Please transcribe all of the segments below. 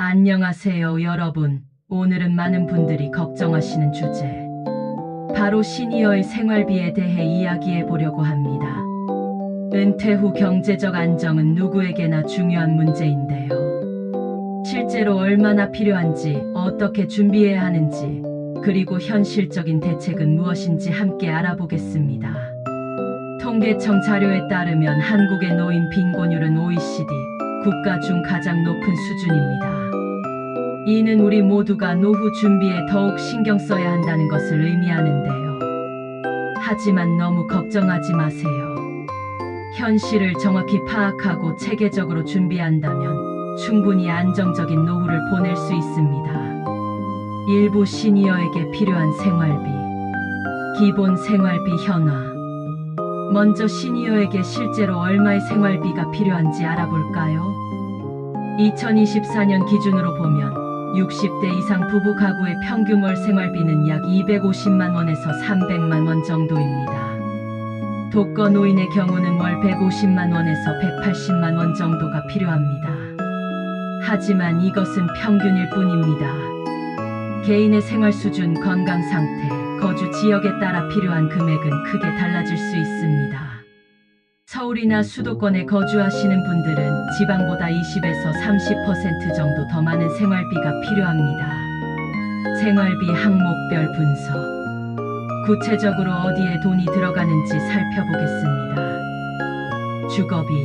안녕하세요, 여러분. 오늘은 많은 분들이 걱정하시는 주제, 바로 시니어의 생활비에 대해 이야기해 보려고 합니다. 은퇴 후 경제적 안정은 누구에게나 중요한 문제인데요. 실제로 얼마나 필요한지, 어떻게 준비해야 하는지, 그리고 현실적인 대책은 무엇인지 함께 알아보겠습니다. 통계청 자료에 따르면 한국의 노인 빈곤율은 OECD 국가 중 가장 높은 수준입니다. 이는 우리 모두가 노후 준비에 더욱 신경 써야 한다는 것을 의미하는데요. 하지만 너무 걱정하지 마세요. 현실을 정확히 파악하고 체계적으로 준비한다면 충분히 안정적인 노후를 보낼 수 있습니다. 일부 시니어에게 필요한 생활비, 기본 생활비 현황. 먼저 시니어에게 실제로 얼마의 생활비가 필요한지 알아볼까요? 2024년 기준으로 보면 60대 이상 부부 가구의 평균 월 생활비는 약 250만 원에서 300만 원 정도입니다. 독거 노인의 경우는 월 150만 원에서 180만 원 정도가 필요합니다. 하지만 이것은 평균일 뿐입니다. 개인의 생활 수준, 건강 상태, 거주 지역에 따라 필요한 금액은 크게 달라질 수 있습니다. 서울이나 수도권에 거주하시는 분들은 지방보다 20에서 30% 정도 더 많은 생활비가 필요합니다. 생활비 항목별 분석. 구체적으로 어디에 돈이 들어가는지 살펴보겠습니다. 주거비.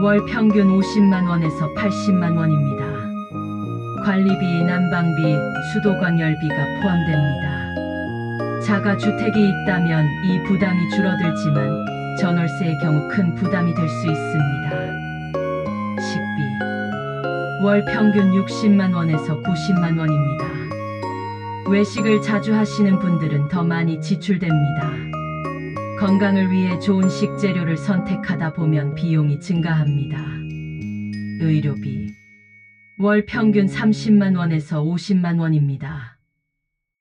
월 평균 50만 원에서 80만 원입니다. 관리비, 난방비, 수도관열비가 포함됩니다. 자가주택이 있다면 이 부담이 줄어들지만 전월세의 경우 큰 부담이 될 수 있습니다. 식비. 월 평균 60만 원에서 90만 원입니다. 외식을 자주 하시는 분들은 더 많이 지출됩니다. 건강을 위해 좋은 식재료를 선택하다 보면 비용이 증가합니다. 의료비. 월 평균 30만 원에서 50만 원입니다.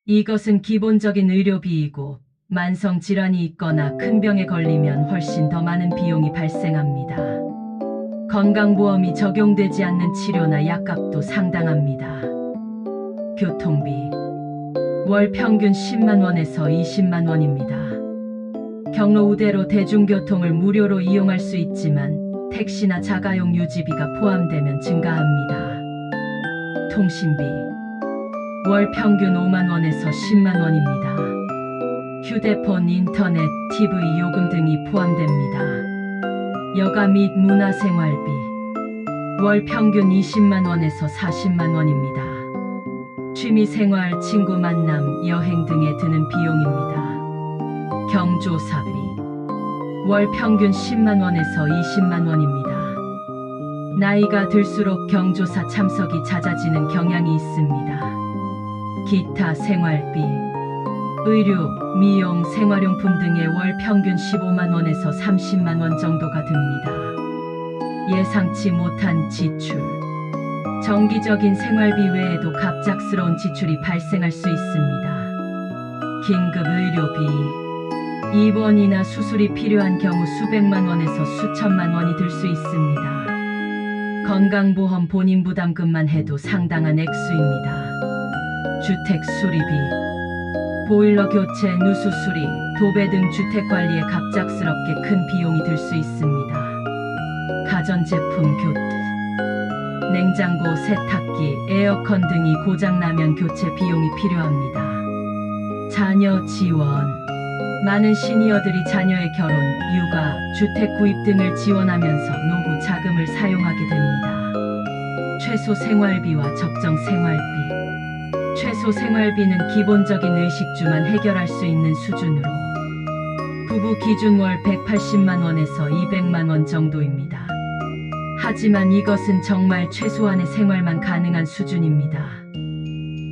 이것은 기본적인 의료비이고 만성 질환이 있거나 큰 병에 걸리면 훨씬 더 많은 비용이 발생합니다. 건강보험이 적용되지 않는 치료나 약값도 상당합니다. 교통비. 월 평균 10만 원에서 20만 원입니다. 경로 우대로 대중교통을 무료로 이용할 수 있지만 택시나 자가용 유지비가 포함되면 증가합니다. 통신비. 월 평균 5만 원에서 10만 원입니다. 휴대폰, 인터넷, TV 요금 등이 포함됩니다. 여가 및 문화생활비. 월 평균 20만 원에서 40만 원입니다. 취미생활, 친구 만남, 여행 등에 드는 비용입니다. 경조사비. 월 평균 10만 원에서 20만 원입니다. 나이가 들수록 경조사 참석이 잦아지는 경향이 있습니다. 기타 생활비. 의류, 미용, 생활용품 등의 월 평균 15만 원에서 30만 원 정도가 듭니다. 예상치 못한 지출. 정기적인 생활비 외에도 갑작스러운 지출이 발생할 수 있습니다. 긴급 의료비. 입원이나 수술이 필요한 경우 수백만 원에서 수천만 원이 들 수 있습니다. 건강보험 본인 부담금만 해도 상당한 액수입니다. 주택 수리비. 보일러 교체, 누수 수리, 도배 등 주택 관리에 갑작스럽게 큰 비용이 들 수 있습니다. 가전제품 교체. 냉장고, 세탁기, 에어컨 등이 고장나면 교체 비용이 필요합니다. 자녀 지원. 많은 시니어들이 자녀의 결혼, 육아, 주택 구입 등을 지원하면서 노후 자금을 사용하게 됩니다. 최소 생활비와 적정 생활비. 최소 생활비는 기본적인 의식주만 해결할 수 있는 수준으로 부부 기준 월 180만 원에서 200만 원 정도입니다. 하지만 이것은 정말 최소한의 생활만 가능한 수준입니다.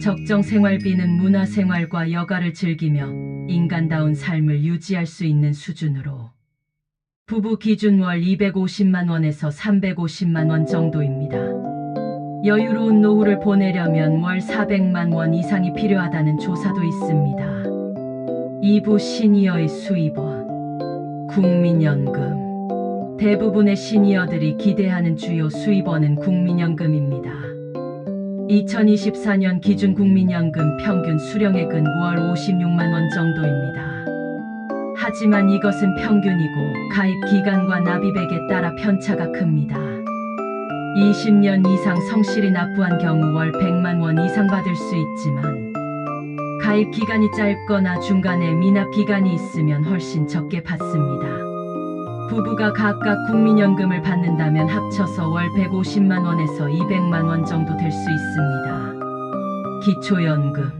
적정 생활비는 문화생활과 여가를 즐기며 인간다운 삶을 유지할 수 있는 수준으로 부부 기준 월 250만 원에서 350만 원 정도입니다. 여유로운 노후를 보내려면 월 400만 원 이상이 필요하다는 조사도 있습니다. 2부 시니어의 수입원. 국민연금. 대부분의 시니어들이 기대하는 주요 수입원은 국민연금입니다. 2024년 기준 국민연금 평균 수령액은 월 56만 원 정도입니다. 하지만 이것은 평균이고 가입 기간과 납입액에 따라 편차가 큽니다. 20년 이상 성실히 납부한 경우 월 100만 원 이상 받을 수 있지만 가입 기간이 짧거나 중간에 미납 기간이 있으면 훨씬 적게 받습니다. 부부가 각각 국민연금을 받는다면 합쳐서 월 150만 원에서 200만 원 정도 될 수 있습니다. 기초연금.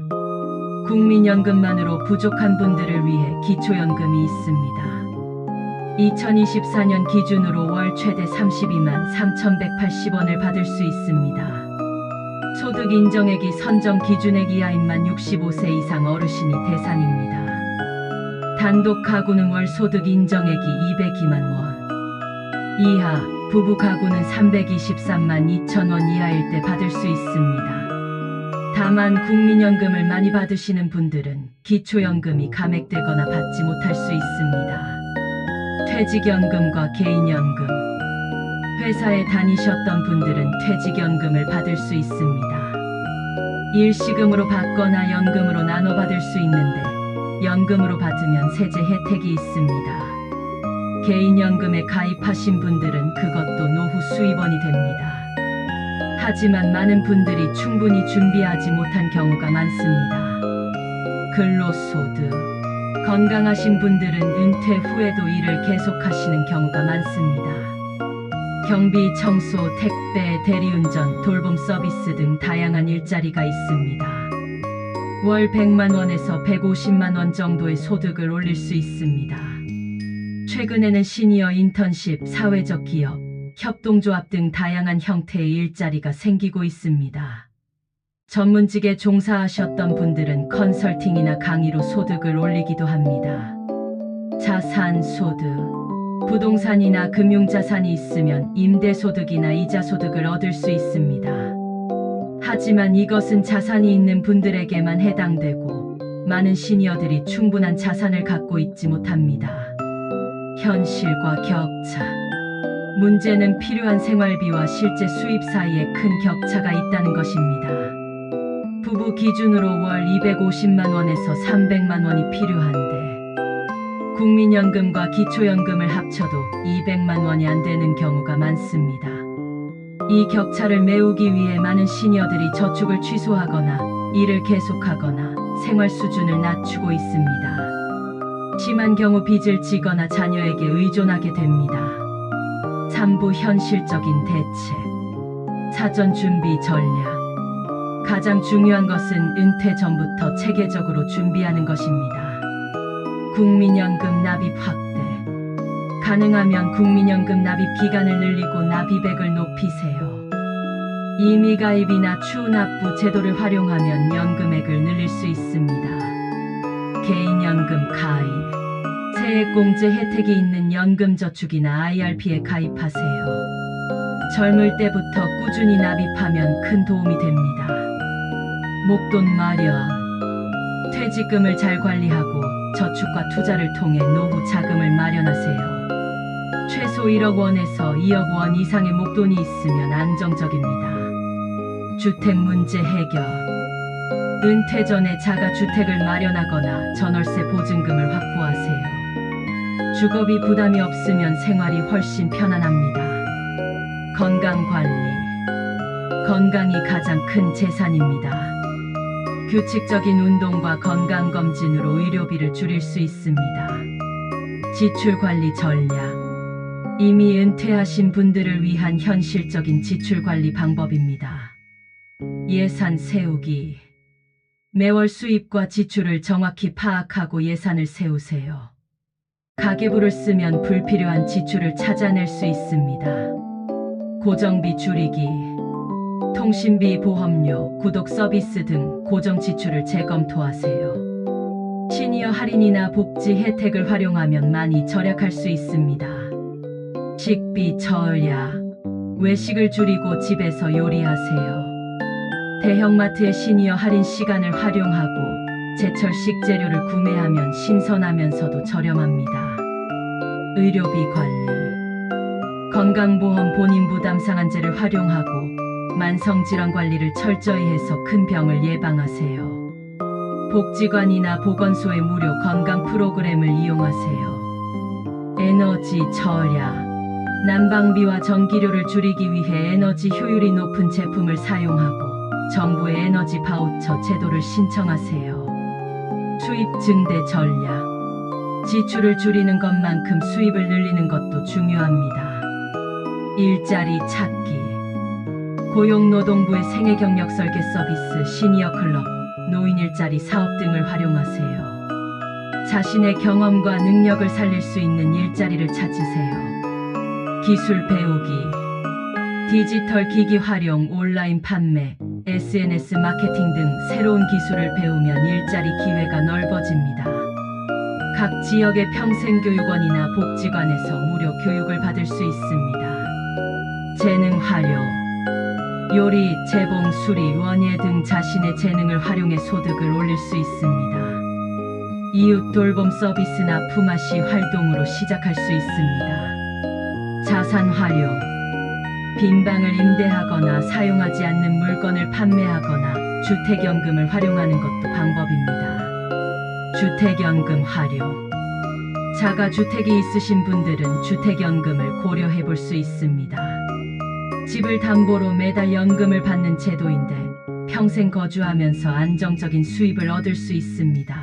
국민연금만으로 부족한 분들을 위해 기초연금이 있습니다. 2024년 기준으로 월 최대 32만 3,180원을 받을 수 있습니다. 소득 인정액이 선정 기준액 이하인만 65세 이상 어르신이 대상입니다. 단독 가구는 월 소득 인정액이 202만 원 이하, 부부 가구는 323만 2천 원 이하일 때 받을 수 있습니다. 다만 국민연금을 많이 받으시는 분들은 기초연금이 감액되거나 받지 못할 수 있습니다. 퇴직연금과 개인연금. 회사에 다니셨던 분들은 퇴직연금을 받을 수 있습니다. 일시금으로 받거나 연금으로 나눠 받을 수 있는데 연금으로 받으면 세제 혜택이 있습니다. 개인연금에 가입하신 분들은 그것도 노후 수입원이 됩니다. 하지만 많은 분들이 충분히 준비하지 못한 경우가 많습니다. 근로소득. 건강하신 분들은 은퇴 후에도 일을 계속하시는 경우가 많습니다. 경비, 청소, 택배, 대리운전, 돌봄 서비스 등 다양한 일자리가 있습니다. 월 100만 원에서 150만 원 정도의 소득을 올릴 수 있습니다. 최근에는 시니어 인턴십, 사회적 기업, 협동조합 등 다양한 형태의 일자리가 생기고 있습니다. 전문직에 종사하셨던 분들은 컨설팅이나 강의로 소득을 올리기도 합니다. 자산소득. 부동산이나 금융자산이 있으면 임대소득이나 이자소득을 얻을 수 있습니다. 하지만 이것은 자산이 있는 분들에게만 해당되고 많은 시니어들이 충분한 자산을 갖고 있지 못합니다. 현실과 격차. 문제는 필요한 생활비와 실제 수입 사이에 큰 격차가 있다는 것입니다. 부부 기준으로 월 250만 원에서 300만 원이 필요한데 국민연금과 기초연금을 합쳐도 200만 원이 안 되는 경우가 많습니다. 이 격차를 메우기 위해 많은 시니어들이 저축을 취소하거나 일을 계속하거나 생활 수준을 낮추고 있습니다. 심한 경우 빚을 지거나 자녀에게 의존하게 됩니다. 3부 현실적인 대책. 사전 준비 전략. 가장 중요한 것은 은퇴 전부터 체계적으로 준비하는 것입니다. 국민연금 납입 확대. 가능하면 국민연금 납입 기간을 늘리고 납입액을 높이세요. 임의가입이나 추후납부 제도를 활용하면 연금액을 늘릴 수 있습니다. 개인연금 가입. 세액공제 혜택이 있는 연금저축이나 IRP에 가입하세요. 젊을 때부터 꾸준히 납입하면 큰 도움이 됩니다. 목돈 마련. 퇴직금을 잘 관리하고 저축과 투자를 통해 노후 자금을 마련하세요. 최소 1억 원에서 2억 원 이상의 목돈이 있으면 안정적입니다. 주택 문제 해결. 은퇴 전에 자가주택을 마련하거나 전월세 보증금을 확보하세요. 주거비 부담이 없으면 생활이 훨씬 편안합니다. 건강관리. 건강이 가장 큰 재산입니다. 규칙적인 운동과 건강검진으로 의료비를 줄일 수 있습니다. 지출관리 전략. 이미 은퇴하신 분들을 위한 현실적인 지출관리 방법입니다. 예산 세우기. 매월 수입과 지출을 정확히 파악하고 예산을 세우세요. 가계부를 쓰면 불필요한 지출을 찾아낼 수 있습니다. 고정비 줄이기. 통신비, 보험료, 구독 서비스 등 고정 지출을 재검토하세요. 시니어 할인이나 복지 혜택을 활용하면 많이 절약할 수 있습니다. 식비 절약. 외식을 줄이고 집에서 요리하세요. 대형마트의 시니어 할인 시간을 활용하고 제철 식재료를 구매하면 신선하면서도 저렴합니다. 의료비 관리. 건강보험 본인 부담 상한제를 활용하고 만성질환 관리를 철저히 해서 큰 병을 예방하세요. 복지관이나 보건소의 무료 건강 프로그램을 이용하세요. 에너지 절약. 난방비와 전기료를 줄이기 위해 에너지 효율이 높은 제품을 사용하고 정부의 에너지 바우처 제도를 신청하세요. 수입 증대 전략. 지출을 줄이는 것만큼 수입을 늘리는 것도 중요합니다. 일자리 찾기. 고용노동부의 생애 경력 설계 서비스, 시니어 클럽, 노인 일자리 사업 등을 활용하세요. 자신의 경험과 능력을 살릴 수 있는 일자리를 찾으세요. 기술 배우기. 디지털 기기 활용, 온라인 판매, SNS 마케팅 등 새로운 기술을 배우면 일자리 기회가 넓어집니다. 각 지역의 평생교육원이나 복지관에서 무료 교육을 받을 수 있습니다. 재능 활용. 요리, 재봉, 수리, 원예 등 자신의 재능을 활용해 소득을 올릴 수 있습니다. 이웃 돌봄 서비스나 품앗이 활동으로 시작할 수 있습니다. 자산 활용. 빈 방을 임대하거나 사용하지 않는 물건을 판매하거나 주택연금을 활용하는 것도 방법입니다. 주택연금 활용. 자가주택이 있으신 분들은 주택연금을 고려해 볼 수 있습니다. 집을 담보로 매달 연금을 받는 제도인데 평생 거주하면서 안정적인 수입을 얻을 수 있습니다.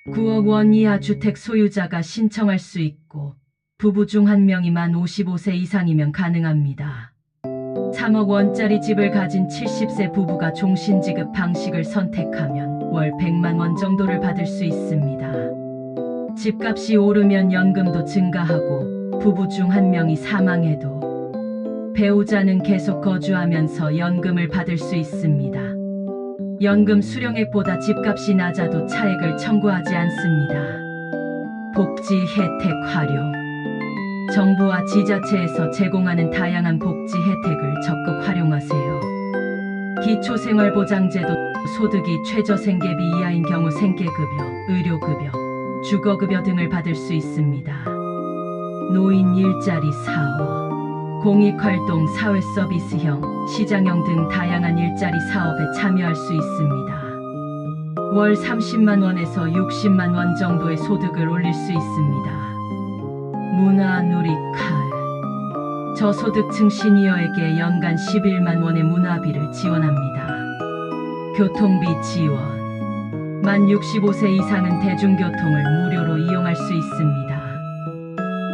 9억 원 이하 주택 소유자가 신청할 수 있고 부부 중 한 명이 만 55세 이상이면 가능합니다. 3억 원짜리 집을 가진 70세 부부가 종신지급 방식을 선택하면 월 100만 원 정도를 받을 수 있습니다. 집값이 오르면 연금도 증가하고 부부 중 한 명이 사망해도 배우자는 계속 거주하면서 연금을 받을 수 있습니다. 연금 수령액보다 집값이 낮아도 차액을 청구하지 않습니다. 복지 혜택 활용. 정부와 지자체에서 제공하는 다양한 복지 혜택을 적극 활용하세요. 기초생활보장제도, 소득이 최저생계비 이하인 경우 생계급여, 의료급여, 주거급여 등을 받을 수 있습니다. 노인 일자리 사업. 공익활동, 사회서비스형, 시장형 등 다양한 일자리 사업에 참여할 수 있습니다. 월 30만 원에서 60만 원 정도의 소득을 올릴 수 있습니다. 문화누리칼. 저소득층 시니어에게 연간 11만 원의 문화비를 지원합니다. 교통비 지원. 만 65세 이상은 대중교통을 무료로 이용할 수 있습니다.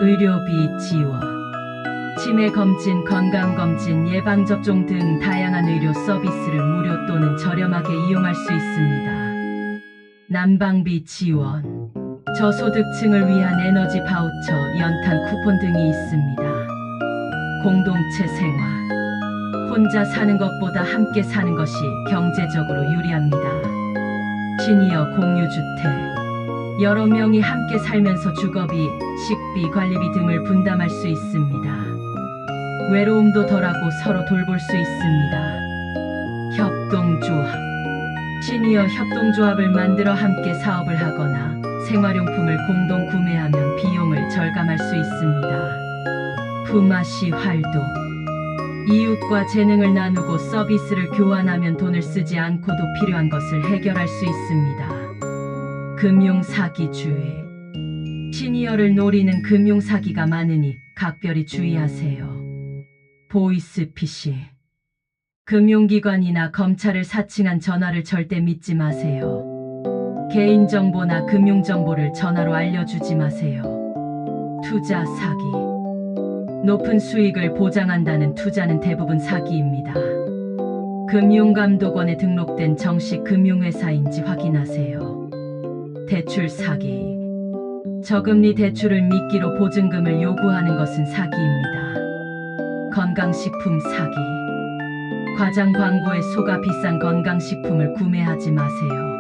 의료비 지원. 치매 검진, 건강검진, 예방접종 등 다양한 의료 서비스를 무료 또는 저렴하게 이용할 수 있습니다. 난방비 지원. 저소득층을 위한 에너지 바우처, 연탄 쿠폰 등이 있습니다. 공동체 생활. 혼자 사는 것보다 함께 사는 것이 경제적으로 유리합니다. 시니어 공유주택. 여러 명이 함께 살면서 주거비, 식비, 관리비 등을 분담할 수 있습니다. 외로움도 덜하고 서로 돌볼 수 있습니다. 협동조합. 시니어 협동조합을 만들어 함께 사업을 하거나 생활용품을 공동 구매하면 비용을 절감할 수 있습니다. 품앗이 활동. 이웃과 재능을 나누고 서비스를 교환하면 돈을 쓰지 않고도 필요한 것을 해결할 수 있습니다. 금융사기주의. 시니어를 노리는 금융사기가 많으니 각별히 주의하세요. 보이스피싱. 금융기관이나 검찰을 사칭한 전화를 절대 믿지 마세요. 개인정보나 금융정보를 전화로 알려주지 마세요. 투자 사기. 높은 수익을 보장한다는 투자는 대부분 사기입니다. 금융감독원에 등록된 정식 금융회사인지 확인하세요. 대출 사기. 저금리 대출을 미끼로 보증금을 요구하는 것은 사기입니다. 건강식품 사기. 과장 광고에 속아 비싼 건강식품을 구매하지 마세요.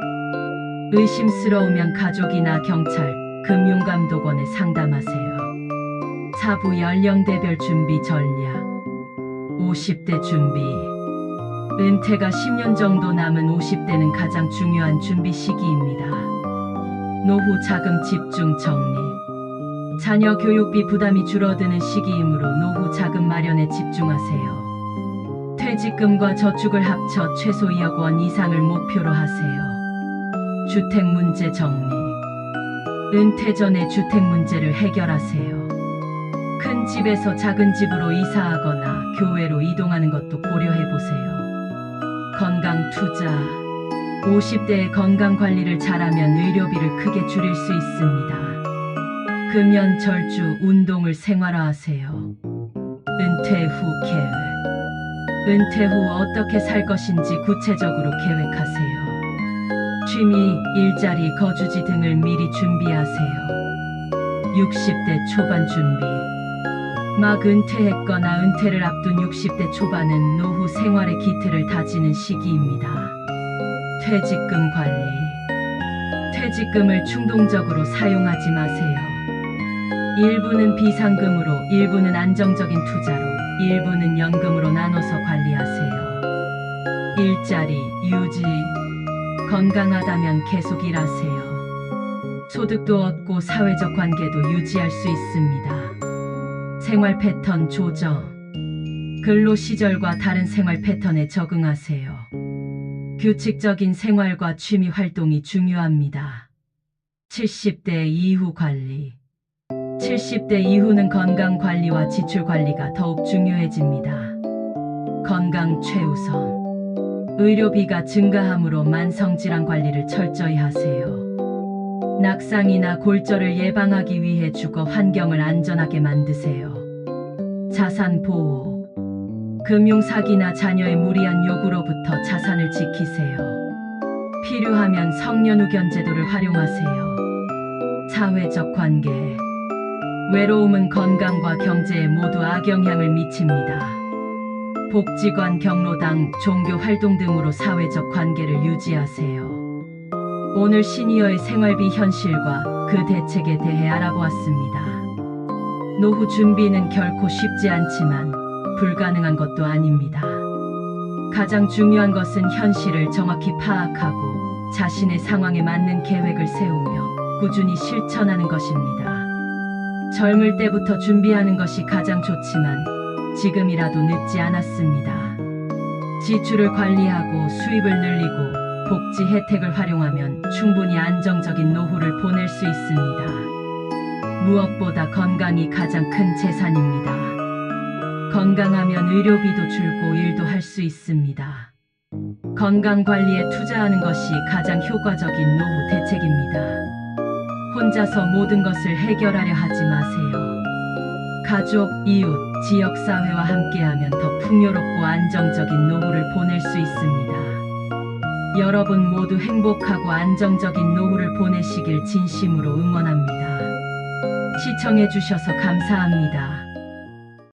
의심스러우면 가족이나 경찰, 금융감독원에 상담하세요. 사부 연령대별 준비 전략. 50대 준비. 은퇴가 10년 정도 남은 50대는 가장 중요한 준비 시기입니다. 노후 자금 집중 정리. 자녀 교육비 부담이 줄어드는 시기이므로 노후 자금 마련에 집중하세요. 퇴직금과 저축을 합쳐 최소 2억 원 이상을 목표로 하세요. 주택 문제 정리. 은퇴 전에 주택 문제를 해결하세요. 큰 집에서 작은 집으로 이사하거나 교외로 이동하는 것도 고려해 보세요. 건강 투자. 50대에 건강 관리를 잘하면 의료비를 크게 줄일 수 있습니다. 금연, 절주, 운동을 생활화하세요. 은퇴 후 계획. 은퇴 후 어떻게 살 것인지 구체적으로 계획하세요. 취미, 일자리, 거주지 등을 미리 준비하세요. 60대 초반 준비. 막 은퇴했거나 은퇴를 앞둔 60대 초반은 노후 생활의 기틀을 다지는 시기입니다. 퇴직금 관리. 퇴직금을 충동적으로 사용하지 마세요. 일부는 비상금으로, 일부는 안정적인 투자로, 일부는 연금으로 나눠서 관리하세요. 일자리, 유지. 건강하다면 계속 일하세요. 소득도 얻고 사회적 관계도 유지할 수 있습니다. 생활 패턴 조정. 근로 시절과 다른 생활 패턴에 적응하세요. 규칙적인 생활과 취미 활동이 중요합니다. 70대 이후 관리. 70대 이후는 건강 관리와 지출 관리가 더욱 중요해집니다. 건강 최우선. 의료비가 증가하므로 만성질환 관리를 철저히 하세요. 낙상이나 골절을 예방하기 위해 주거 환경을 안전하게 만드세요. 자산 보호. 금융 사기나 자녀의 무리한 요구로부터 자산을 지키세요. 필요하면 성년후견 제도를 활용하세요. 사회적 관계. 외로움은 건강과 경제에 모두 악영향을 미칩니다. 복지관, 경로당, 종교 활동 등으로 사회적 관계를 유지하세요. 오늘 시니어의 생활비 현실과 그 대책에 대해 알아보았습니다. 노후 준비는 결코 쉽지 않지만 불가능한 것도 아닙니다. 가장 중요한 것은 현실을 정확히 파악하고 자신의 상황에 맞는 계획을 세우며 꾸준히 실천하는 것입니다. 젊을 때부터 준비하는 것이 가장 좋지만 지금이라도 늦지 않았습니다. 지출을 관리하고 수입을 늘리고 복지 혜택을 활용하면 충분히 안정적인 노후를 보낼 수 있습니다. 무엇보다 건강이 가장 큰 재산입니다. 건강하면 의료비도 줄고 일도 할 수 있습니다. 건강 관리에 투자하는 것이 가장 효과적인 노후 대책입니다. 혼자서 모든 것을 해결하려 하지 마세요. 가족, 이웃, 지역사회와 함께하면 더 풍요롭고 안정적인 노후를 보낼 수 있습니다. 여러분 모두 행복하고 안정적인 노후를 보내시길 진심으로 응원합니다. 시청해주셔서 감사합니다.